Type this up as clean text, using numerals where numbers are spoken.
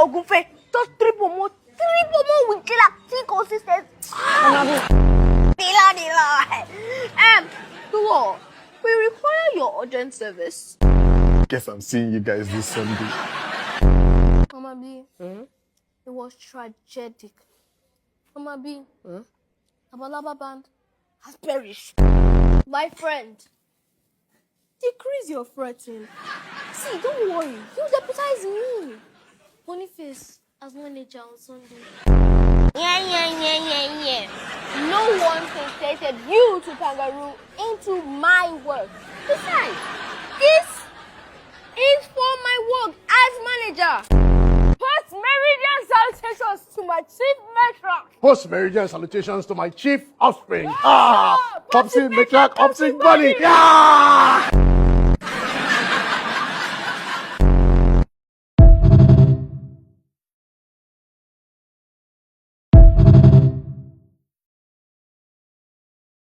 Ogunfe. Just triple more with killer. Consistent. So we require your urgent service. Guess I'm seeing you guys this Sunday. Mama B, it was tragic. Mama B, Abalaba band has perished. My friend, decrease your fretting. See, don't worry. You deputize me. Boniface as manager on Sunday. Yeah. No one translated you to kangaroo into my work. Besides, this is for my work as manager. Post-meridian salutations to my chief matron. Post-meridian salutations to my chief offspring. Ah! Popsy, Matriarch, Opsy, Bunny. Yeah!